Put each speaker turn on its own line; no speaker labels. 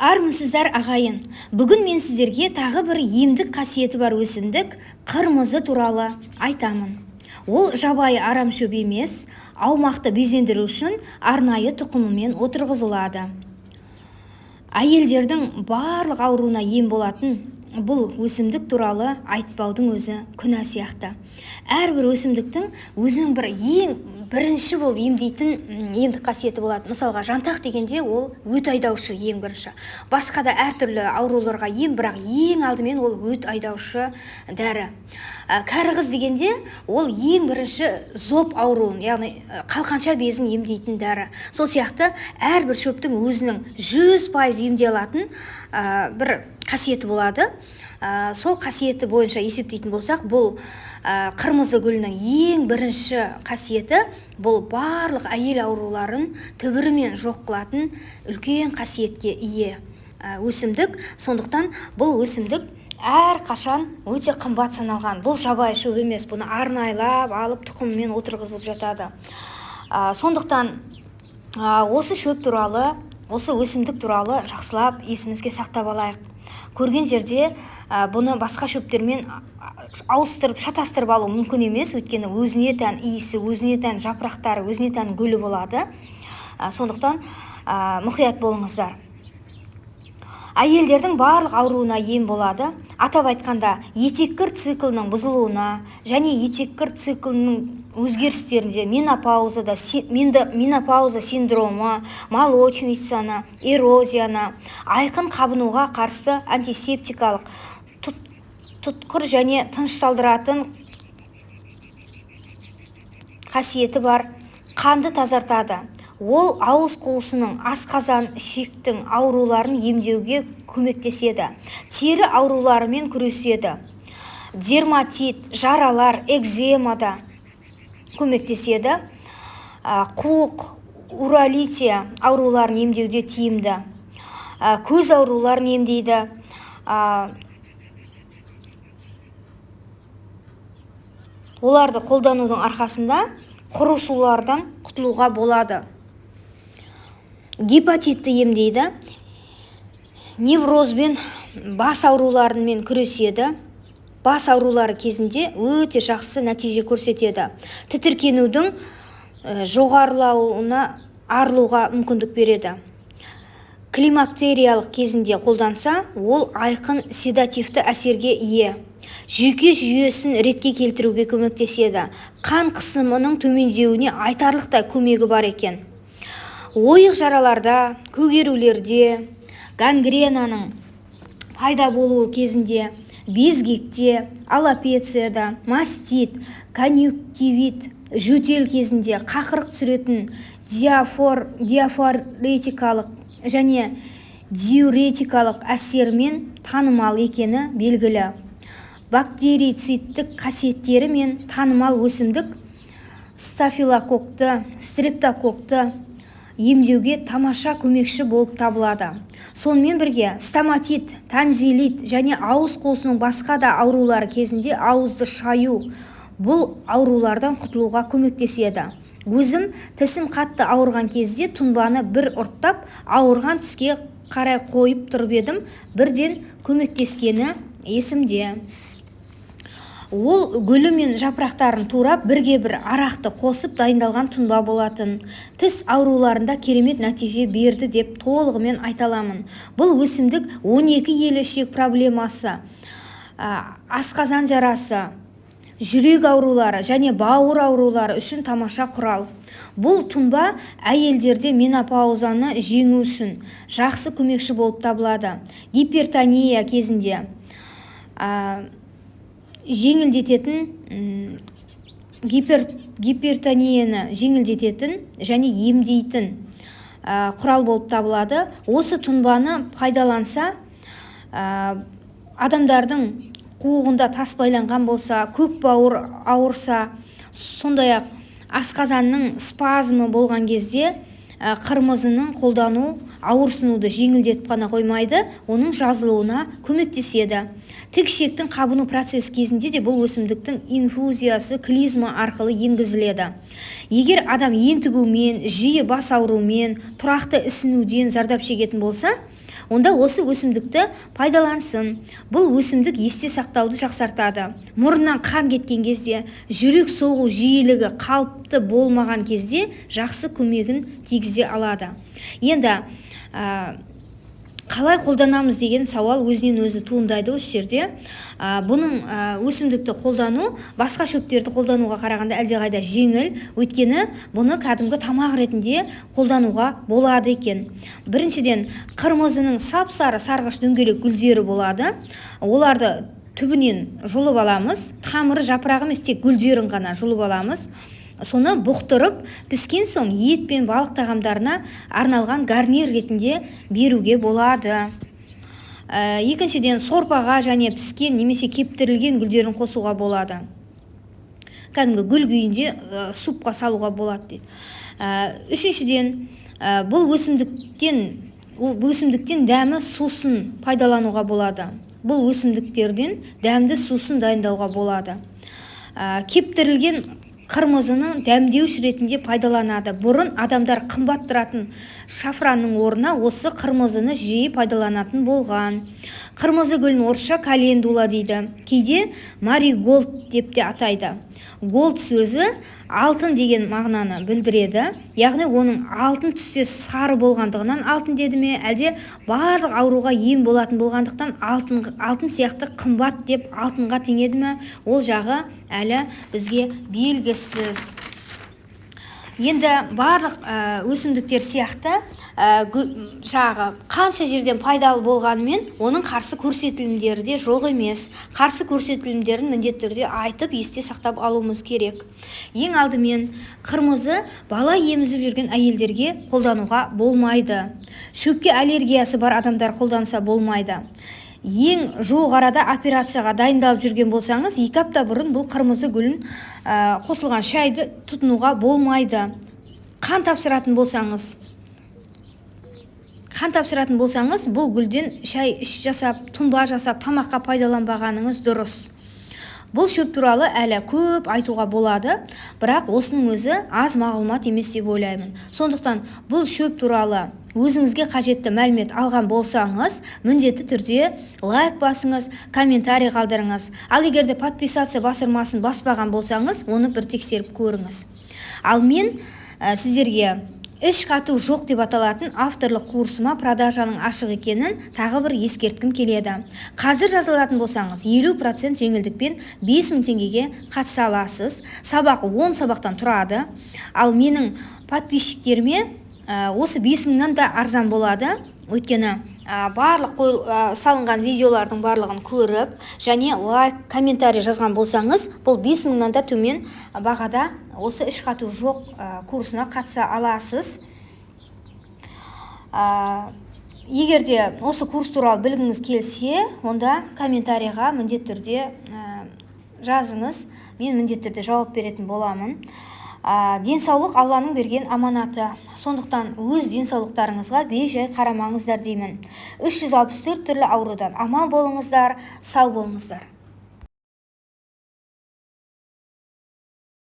Армысыздар ағайын. Бүгін мен сіздерге тағы бір емдік қасиеті бар өсімдік қырмызы туралы айтамын. Ол жабайы арамшөп емес, аумақты безендіру үшін арнайы тұқымымен отырғызылады. Әйелдердің барлық ауруына ем болатын бұл өсімдік туралы айтпаудың өзі күнә сияқты. Әрбір өсімдіктің өзінің бір ең бірінші болып емдейтін емдік қасиеті болады. Мысалға, жантақ дегенде ол өт айдаушы ең бірінші. Басқа да әртүрлі ауруларға ем, бірақ ең алдымен ол өт айдаушы дәрі. Кәрі қыз дегенде ол ең бірінші зоб ауруын, яғни қалқанша безін емдейтін дәрі. Сол сияқты әрбір шөптің өзінің 100% емдей алатын бір қасиеті болады. Сол қасиеті бойынша есептейтін болсақ, бұл қырмызы гүлінің ең бірінші қасиеті бұл барлық әйел ауруларын түбірімен жоқ қылатын үлкен қасиетке ие өсімдік. Сондықтан бұл өсімдік әр қашан өте қымбат саналған. Бұл жабайы шөп емес, бұны арнайлап алып тұқымымен отырғызылып жатады. Сондықтан осы шөп туралы, осы өсімдік туралы жақсылап есімізге сақтап алайық. Көрген жерде бұны басқа шөптермен ауыстырып, шатастырып алу мүмкін емес, өйткені өзіне тән иісі, өзіне тән жапырақтары, өзіне тән гүлі болады. Сондықтан мұқият болыңыздар. Әйелдердің барлық ауруына ем болады. Атап айтқанда, етеккір циклінің бұзылуына және етеккір циклінің өзгерістерінде менопауза синдромы, молочницаны, эрозияны, айқын қабынуға қарсы антисептикалық, тұтқыр және тынышталдыратын қасиеті бар, қанды тазартады. Ол ауыз қуысының, асқазан, ішектің ауруларын емдеуге көмектеседі. Тері ауруларымен күреседі. Дерматит, жаралар, экземада көмектеседі. Қуық, уралития ауруларын емдеуде тиімді. Көз ауруларын емдейді. Оларды қолданудың арқасында құрысулардан құтылуға болады. Гепатитті емдейді. Неврозбен, бас ауруларымен күреседі. Бас аурулары кезінде өте жақсы нәтиже көрсетеді. Тітіркенудің жоғарылауына арылуға мүмкіндік береді. Климактериялық кезінде қолданса, ол айқын седативті әсерге ие. Жүйке жүйесін ретке келтіруге көмектеседі. Қан қысымының төмендеуіне айтарлықтай көмегі бар екен. Ойық жараларда, көгерулерде, гангренаның пайда болуы кезінде, безгекте, аллопецияда, мастит, конъюнктивит, жөтел кезінде қақырық түсіретін диафоретикалық және диуретикалық әсермен танымал екені белгілі. Бактерицидтік қасиеттері мен танымал өсімдік стафилококкты, стрептококкты емдеуге тамаша көмекші болып табылады. Сонымен бірге стоматит, танзилит және ауыз қуысының басқа да аурулары кезінде ауызды шаю бұл аурулардан құтылуға көмектеседі. Өзім тісім қатты ауырған кезде тұнбаны бір ұрттап, ауырған тіске қарай қойып тұрып едім, бірден көмектескені есімде. Ол гүлі мен жапырақтарын турап, бірге бір арақты қосып дайындалған тұнба болатын. Тіс ауруларында керемет нәтиже берді деп толығымен айталамын. Бұл өсімдік 12 елішек проблемасы, асқазан жарасы, жүрек аурулары және бауыр аурулары үшін тамаша құрал. Бұл тұнба әйелдерде менопаузаны жеңу үшін жақсы көмекші болып табылады. Гипертония кезінде гипертонияны жеңілдететін және емдейтін құрал болып табылады. Осы тұнбаны пайдаланса, адамдардың қуығында тас байланған болса, көк бауыр ауырса, сондай-ақ асқазанның спазмы болған кезде қырмызының қолдану ауырсынуды жеңілдетіп қана қоймайды, оның жазылуына көмектеседі. Тік ішектің қабыну процесі кезінде де бұл өсімдіктің инфузиясы клизма арқылы енгізіледі. Егер адам ентігумен, жиі бас аурумен, тұрақты ісінуден зардап шегетін болса, онда осы өсімдікті пайдалансын. Бұл өсімдік есте сақтауды жақсартады. Мұрыннан қан кеткен кезде, жүрек соғу жиілігі қалыпты болмаған кезде жақсы көмегін тигізе алады. Енді қалай қолданамыз деген сауал өзінен өзі туындайды осы жерде. Бұның өсімдікті қолдану басқа шөптерді қолдануға қарағанда әлдеқайда жеңіл, өйткені бұны кәдімгі тамақ ретінде қолдануға болады екен. Біріншіден, қырмызының сап-сары сарғыш дөңгелек гүлдері болады. Оларды түбінен жұлып аламыз. Тамыры, жапырағы емес, тек гүлдерін ғана жұлып аламыз. Соны бұқтырып, піскен соң ет пен балық тағамдарына арналған гарнир ретінде беруге болады. Екіншіден, сорпаға және піскен немесе кептірілген гүлдерін қосуға болады. Кәдімгі гүл күйінде супқа салуға болады дейді. Үшіншіден, бұл өсімдіктен дәмі сусын пайдалануға болады. Бұл өсімдіктерден дәмді сусын дайындауға болады. Кептірілген қырмызыны дәмдеуіш ретінде пайдаланады. Бұрын адамдар қымбат тұратын шафранның орнына осы қырмызыны жиі пайдаланатын болған. Қырмызы гүлін орысша календула дейді. Кейде мариголд деп те атайды. Голд сөзі алтын деген мағынаны білдіреді. Яғни оның алтын түсте сары болғандығынан алтын деді ме, әлде барлық ауруға ем болатын болғандықтан алтын сияқты қымбат деп алтынға теңеді ме, ол жағы әлі бізге белгісіз. Енді барлық өсімдіктер сияқты қанша жерден пайдалы болғанымен оның қарсы көрсетілімдері де жоқ емес. Қарсы көрсетілімдерін міндетті түрде айтып есте сақтап алуымыз керек. Ең алдымен қырмызы бала емізіп жүрген әйелдерге қолдануға болмайды. Шөпке аллергиясы бар адамдар қолданса болмайды. Ең жуық арада операцияға дайындалып жүрген болсаңыз, 2 апта бұрын бұл қырмызы гүлін қосылған шайды тұтынуға болмайды. Қан тапсыратын болсаңыз, бұл гүлден шай жасап, тұнба жасап, тамаққа пайдаланбағаныңыз дұрыс. Бұл шөп туралы әлі көп айтуға болады, бірақ осының өзі аз мағлұмат емес деп ойлаймын. Сондықтан бұл шөп туралы өзіңізге қажетті мәлімет алған болсаңыз, міндетті түрде лайк басыңыз, комментарий қалдырыңыз. Ал егерде подписация басырмасын баспаған болсаңыз, оны бір тексеріп көріңіз. Ал мен сіздерге іш қату жоқ деп аталатын авторлық курсыма продажаның ашық екенін тағы бір ескерткім келеді. Қазір жазылатын болсаңыз, 50% жеңілдікпен 5000 теңгеге қатыса аласыз. Сабақ 10 сабақтан тұрады. Ал менің подписчиктеріме осы 5000-нан да арзан болады. Өйткені барлық салынған видеолардың барлығын көріп, және лайк, комментарий жазған болсаңыз, бұл 5000-нан да төмен бағада осы іш қату жоқ курсына қатыса аласыз. Егерде осы курс туралы білгіңіз келсе, онда комментарийға міндетті түрде жазыңыз. Мен міндетті түрде жауап беретін боламын. Денсаулық Алланың берген аманаты. Сондықтан өз денсаулықтарыңызға бей-жай қарамаңыздар деймін. 364 түрлі аурудан аман болыңыздар, сау болыңыздар.